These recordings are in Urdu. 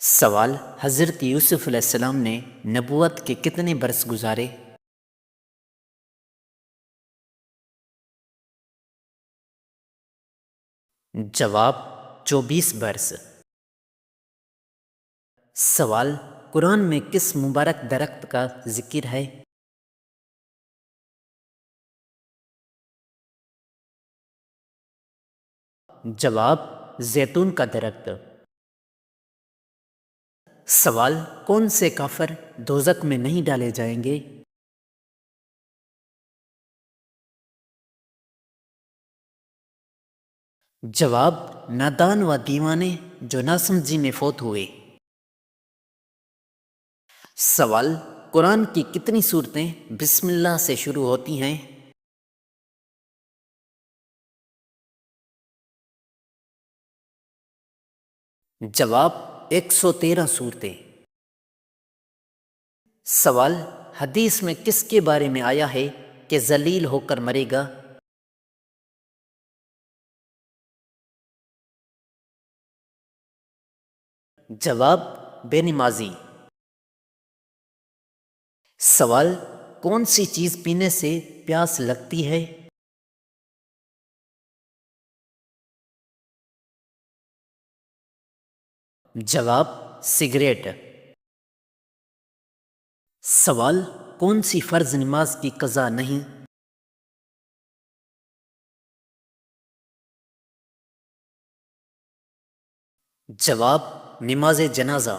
سوال: حضرت یوسف علیہ السلام نے نبوت کے کتنے برس گزارے؟ جواب: 24 برس۔ سوال: قرآن میں کس مبارک درخت کا ذکر ہے؟ جواب: زیتون کا درخت۔ سوال: کون سے کافر دوزخ میں نہیں ڈالے جائیں گے؟ جواب: نادان و دیوانے جو ناسمجھی میں فوت ہوئے۔ سوال: قرآن کی کتنی صورتیں بسم اللہ سے شروع ہوتی ہیں؟ جواب: 113 صورتیں۔ سوال: حدیث میں کس کے بارے میں آیا ہے کہ ذلیل ہو کر مرے گا؟ جواب: بے نمازی۔ سوال: کون سی چیز پینے سے پیاس لگتی ہے؟ جواب: سگریٹ۔ سوال: کون سی فرض نماز کی قضا نہیں؟ جواب: نماز جنازہ۔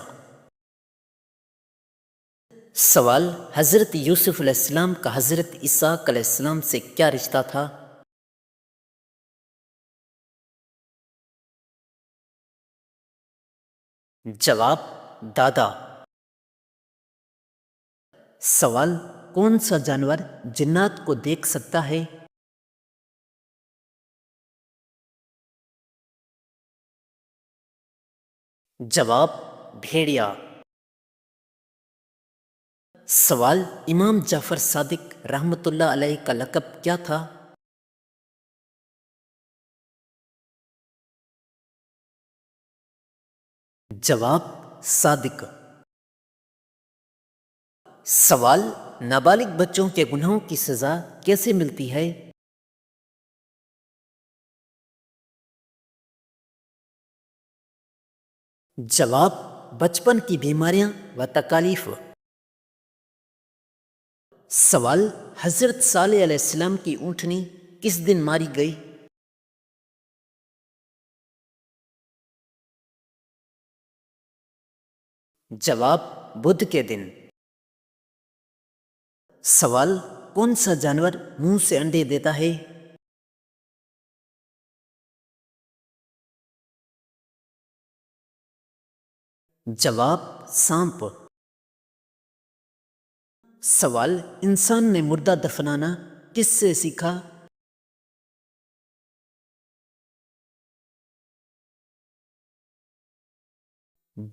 سوال: حضرت یوسف علیہ السلام کا حضرت اسحاق علیہ السلام سے کیا رشتہ تھا؟ جواب: دادا۔ سوال: کون سا جانور جنات کو دیکھ سکتا ہے؟ جواب: بھیڑیا۔ سوال: امام جعفر صادق رحمۃ اللہ علیہ کا لقب کیا تھا؟ جواب: صادق۔ سوال: نابالغ بچوں کے گناہوں کی سزا کیسے ملتی ہے؟ جواب: بچپن کی بیماریاں و تکالیف۔ سوال: حضرت صالح علیہ السلام کی اونٹنی کس دن ماری گئی؟ جواب: بدھ کے دن۔ سوال: کون سا جانور منہ سے انڈے دیتا ہے؟ جواب: سانپ۔ سوال: انسان نے مردہ دفنانا کس سے سیکھا؟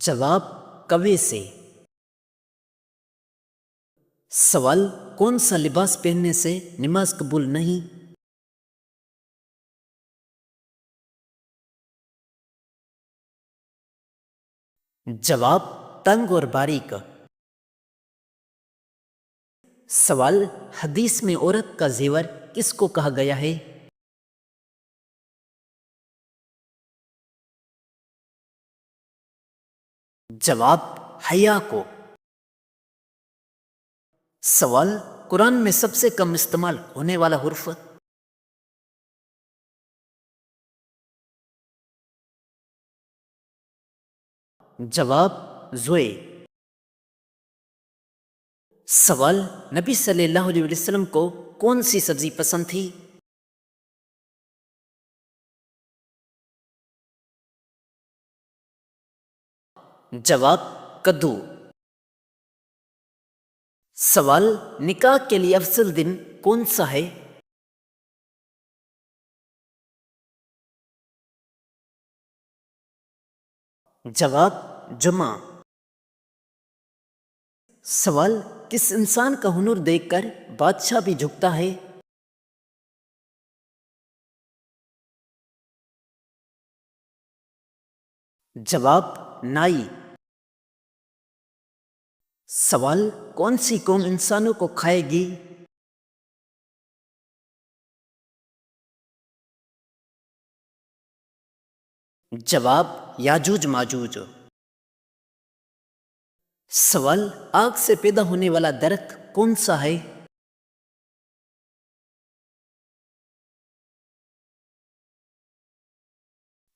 جواب: کوے سے۔ سوال: کون سا لباس پہننے سے نماز قبول نہیں؟ جواب: تنگ اور باریک۔ سوال: حدیث میں عورت کا زیور کس کو کہا گیا ہے؟ جواب: حیا کو۔ سوال: قرآن میں سب سے کم استعمال ہونے والا حرف؟ جواب: زوئے۔ سوال: نبی صلی اللہ علیہ وسلم کو کون سی سبزی پسند تھی؟ جواب: کدو۔ سوال: نکاح کے لیے افضل دن کون سا ہے؟ جواب: جمعہ۔ سوال: کس انسان کا ہنر دیکھ کر بادشاہ بھی جھکتا ہے؟ جواب: نائی۔ سوال: کون سی قوم انسانوں کو کھائے گی؟ جواب: یاجوج ماجوج۔ سوال: آگ سے پیدا ہونے والا درخت کون سا ہے؟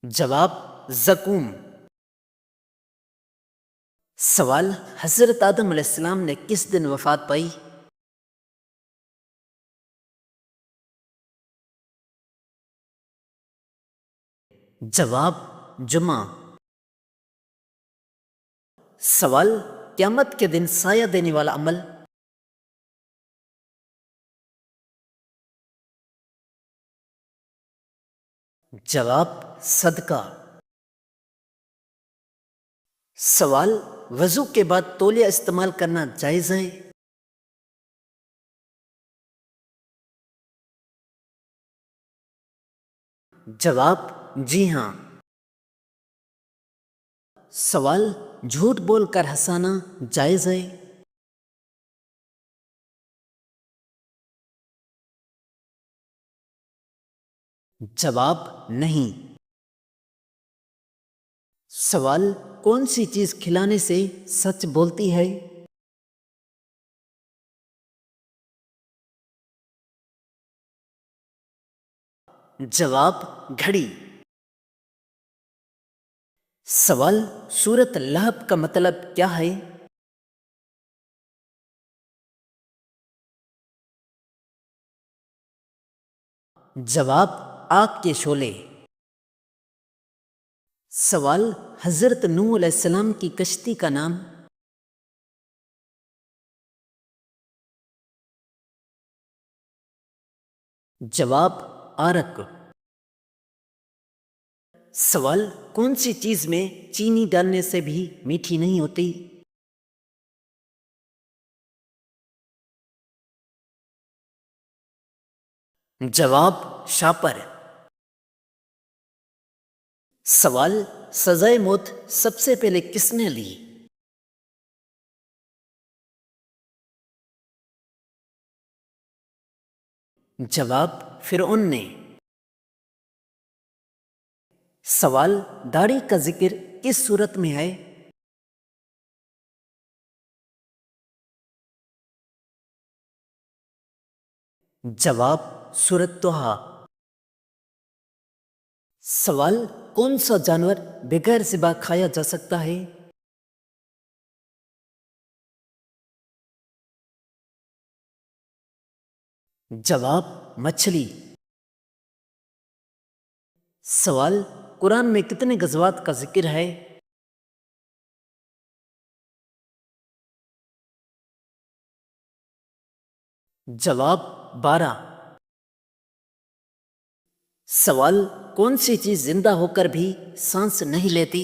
جواب: زقوم۔ سوال: حضرت آدم علیہ السلام نے کس دن وفات پائی؟ جواب: جمعہ۔ سوال: قیامت کے دن سایہ دینے والا عمل؟ جواب: صدقہ۔ سوال: وضو کے بعد تولیہ استعمال کرنا جائز ہے؟ جواب: جی ہاں۔ سوال: جھوٹ بول کر ہنسانا جائز ہے؟ جواب: نہیں۔ سوال: کون سی چیز کھلانے سے سچ بولتی ہے؟ جواب: گھڑی۔ سوال: سورۃ لہب کا مطلب کیا ہے؟ جواب: آگ کے شعلے۔ سوال: حضرت نوح علیہ السلام کی کشتی کا نام؟ جواب: آرک۔ سوال: کون سی چیز میں چینی ڈالنے سے بھی میٹھی نہیں ہوتی؟ جواب: شاپر۔ سوال: سزائے موت سب سے پہلے کس نے لی؟ جواب: فرعون نے۔ سوال: داڑھی کا ذکر کس صورت میں ہے؟ جواب: سورۃ طٰہٰ۔ سوال: کون سا جانور بغیر ذبح کھایا جا سکتا ہے؟ جواب: مچھلی۔ سوال: قرآن میں کتنے غزوات کا ذکر ہے؟ جواب: 12۔ سوال: کون سی چیز زندہ ہو کر بھی سانس نہیں لیتی؟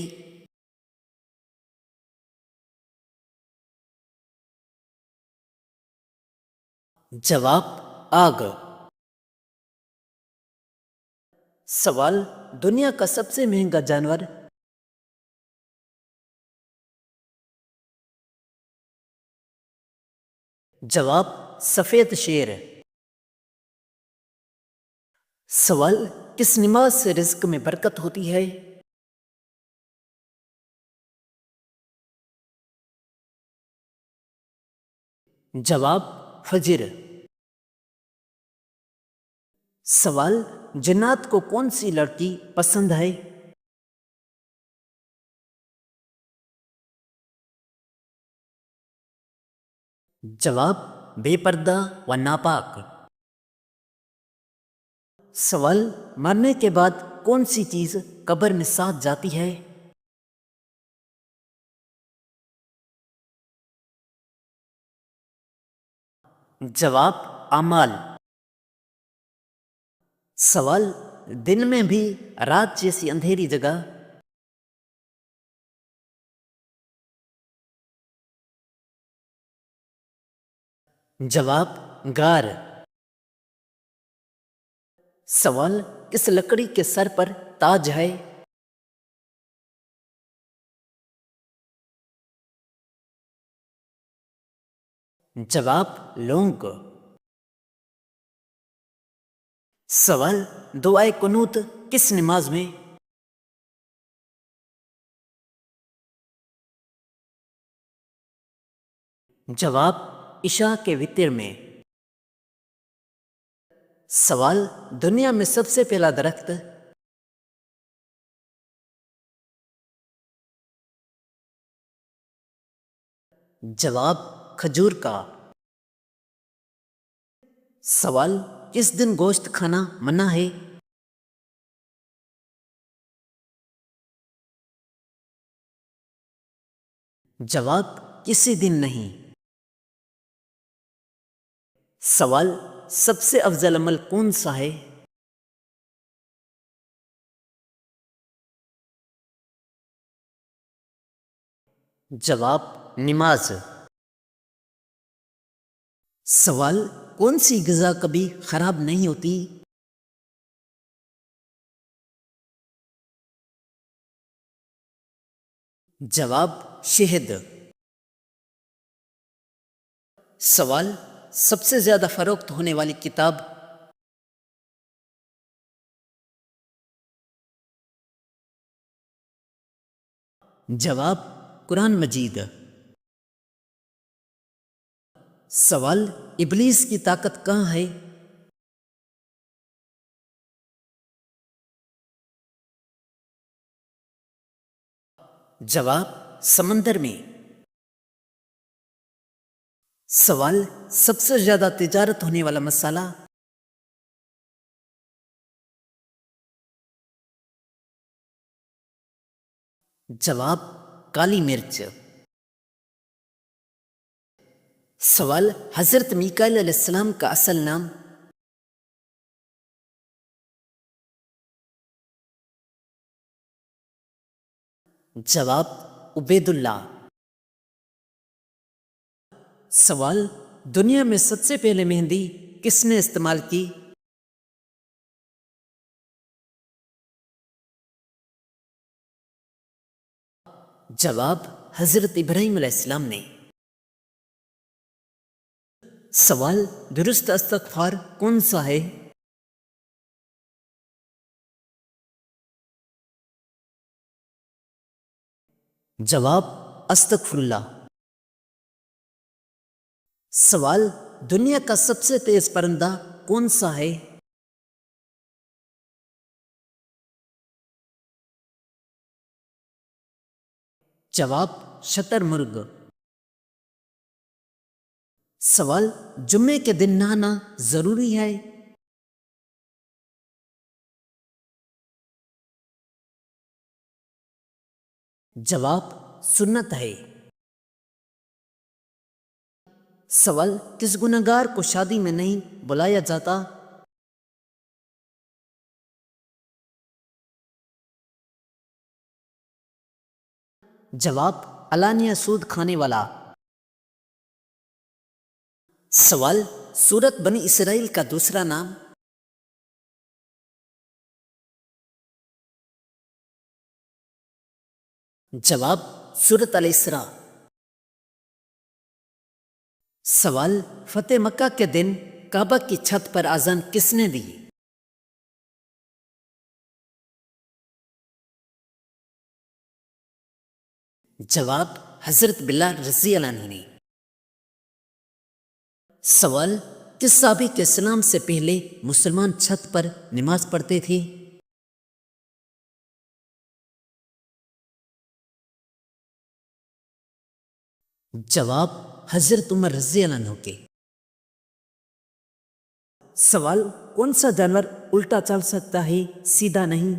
جواب: آگ۔ سوال: دنیا کا سب سے مہنگا جانور؟ جواب: سفید شیر۔ سوال: کس نماز سے رزق میں برکت ہوتی ہے؟ جواب: فجر۔ سوال: جنات کو کون سی لڑکی پسند ہے؟ جواب: بے پردہ و ناپاک۔ سوال: مرنے کے بعد کون سی چیز قبر میں ساتھ جاتی ہے؟ جواب: اعمال۔ سوال: دن میں بھی رات جیسی اندھیری جگہ؟ جواب: غار۔ سوال: کس لکڑی کے سر پر تاج ہے؟ جواب لونگ. سوال دعائے قنوت کس نماز میں؟ جواب عشاء کے وتر میں. سوال دنیا میں سب سے پہلا درخت؟ جواب کھجور کا. سوال کس دن گوشت کھانا منع ہے؟ جواب کسی دن نہیں. سوال سب سے افضل عمل کون سا ہے؟ جواب نماز. سوال کون سی غذا کبھی خراب نہیں ہوتی؟ جواب شہد. سوال سب سے زیادہ فروخت ہونے والی کتاب؟ جواب قرآن مجید. سوال ابلیس کی طاقت کہاں ہے؟ جواب سمندر میں. سوال سب سے زیادہ تجارت ہونے والا مسالہ؟ جواب کالی مرچ. سوال حضرت میکائیل علیہ السلام کا اصل نام؟ جواب عبید اللہ. سوال دنیا میں سب سے پہلے مہندی کس نے استعمال کی؟ جواب حضرت ابراہیم علیہ السلام نے. سوال درست استغفار کون سا ہے؟ جواب استغفر اللہ. سوال دنیا کا سب سے تیز پرندہ کون سا ہے؟ جواب شتر مرغ. سوال جمعے کے دن نہانا ضروری ہے؟ جواب سنت ہے. سوال کس گنہگار کو شادی میں نہیں بلایا جاتا؟ جواب علانیہ سود کھانے والا. سوال سورت بنی اسرائیل کا دوسرا نام؟ جواب سورت الاسراء. سوال فتح مکہ کے دن کعبہ کی چھت پر اذان کس نے دی؟ جواب حضرت بلال رضی اللہ عنہ نے. سوال کس صحابی کے اسلام سے پہلے مسلمان چھت پر نماز پڑھتے تھے؟ جواب حضرت عمر رضی اللہ عنہ کے. سوال کون سا جانور الٹا چل سکتا ہے سیدھا نہیں؟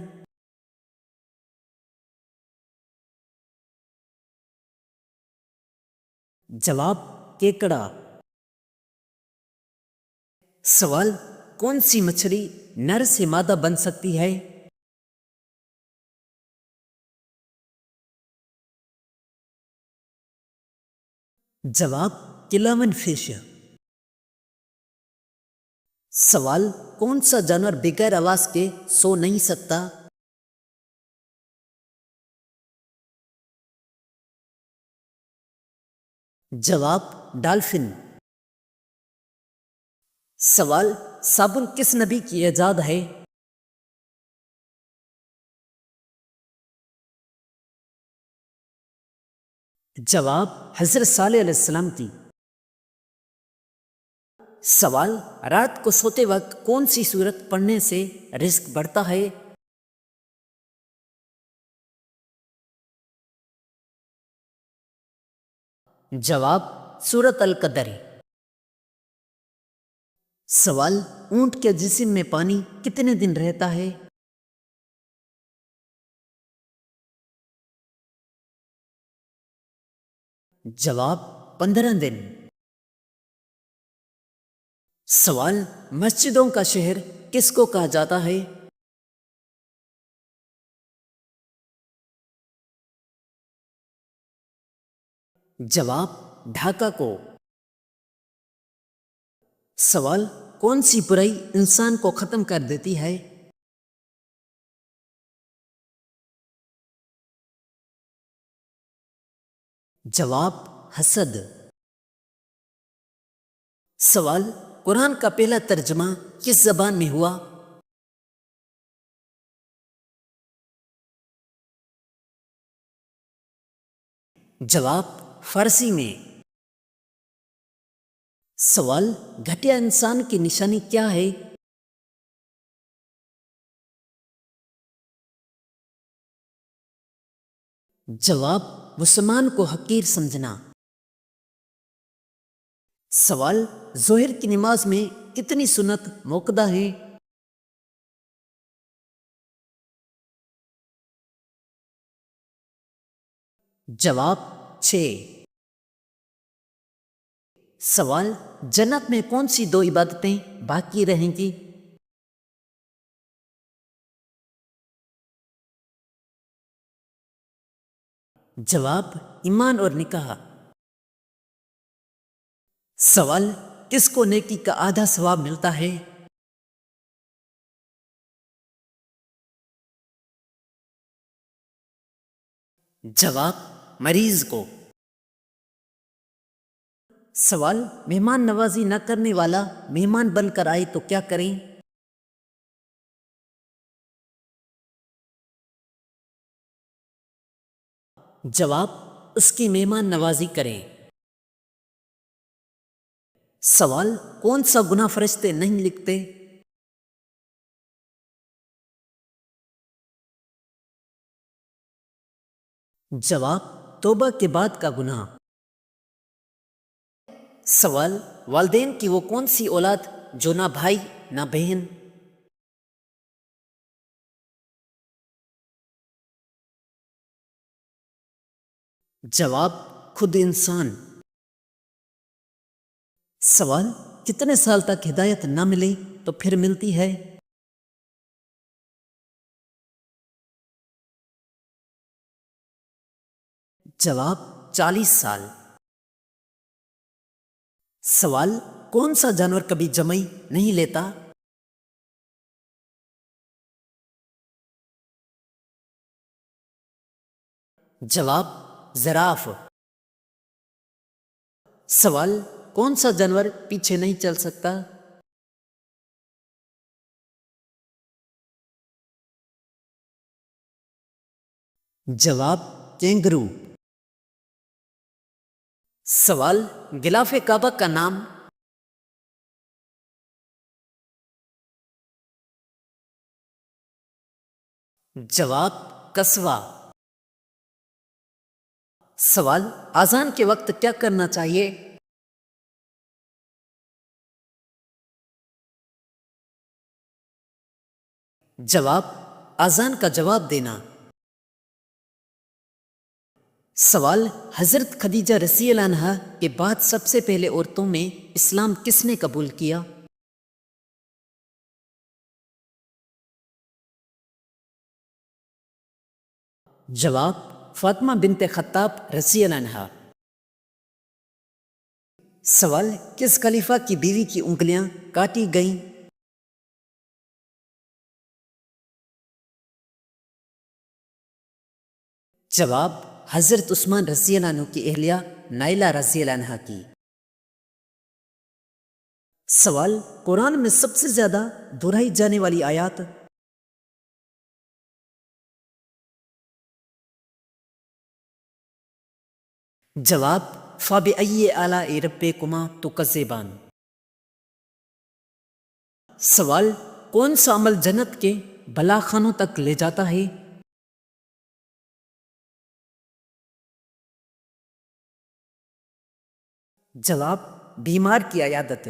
جواب کیکڑا. سوال کون سی مچھلی نر سے مادہ بن سکتی ہے؟ جواب کلاون فش. سوال کون سا جانور بغیر آواز کے سو نہیں سکتا؟ جواب ڈالفن. سوال: صابن کس نبی کی ایجاد ہے؟ جواب: حضرت صالح علیہ السلام کی۔ سوال: رات کو سوتے وقت کون سی سورت پڑھنے سے رزق بڑھتا ہے؟ جواب: سورت القدر۔ سوال: اونٹ کے جسم میں پانی کتنے دن رہتا ہے؟ جواب: 15 دن۔ سوال: مسجدوں کا شہر کس کو کہا جاتا ہے؟ جواب: ڈھاکہ کو۔ سوال: کون سی برائی انسان کو ختم کر دیتی ہے؟ جواب: حسد۔ سوال: قرآن کا پہلا ترجمہ کس زبان میں ہوا؟ جواب: فارسی میں۔ سوال: گھٹیا انسان کی نشانی کیا ہے؟ جواب: مسلمان کو حقیر سمجھنا۔ سوال: ظہر کی نماز میں کتنی سنت موقدہ ہیں؟ جواب: 6۔ سوال: جنت میں کون سی 2 عبادتیں باقی رہیں گی؟ جواب: ایمان اور نکاح۔ سوال: کس کو نیکی کا آدھا ثواب ملتا ہے؟ جواب: مریض کو۔ سوال: مہمان نوازی نہ کرنے والا مہمان بن کر آئے تو کیا کریں؟ جواب: اس کی مہمان نوازی کریں۔ سوال: کون سا گناہ فرشتے نہیں لکھتے؟ جواب: توبہ کے بعد کا گناہ۔ سوال: والدین کی وہ کون سی اولاد جو نہ بھائی نہ بہن؟ جواب: خود انسان۔ سوال: کتنے سال تک ہدایت نہ ملے تو پھر ملتی ہے؟ جواب: 40 سال۔ سوال: کون سا جانور کبھی جمئی نہیں لیتا؟ جواب: زراف۔ سوال: کون سا جانور پیچھے نہیں چل سکتا؟ جواب: کینگرو۔ سوال: غلاف کعبہ کا نام؟ جواب: قصوہ۔ سوال: اذان کے وقت کیا کرنا چاہیے؟ جواب: اذان کا جواب دینا۔ سوال: حضرت خدیجہ رضی اللہ عنہا کے بعد سب سے پہلے عورتوں میں اسلام کس نے قبول کیا؟ جواب: فاطمہ بنت خطاب رضی اللہ عنہا۔ سوال: کس خلیفہ کی بیوی کی انگلیاں کاٹی گئیں؟ جواب: حضرت عثمان رضی اللہ عنہ کی اہلیہ نائلہ رضی اللہ عنہا کی۔ سوال، قرآن میں سب سے زیادہ دہرائی جانے والی آیات؟ جواب، فَبِأَيِّ آلَاءِ رَبِّكُمَا تُكَذِّبَانِ۔ سوال، کون سا عمل جنت کے بلا خانوں تک لے جاتا ہے؟ جواب، بیمار کی عیادت۔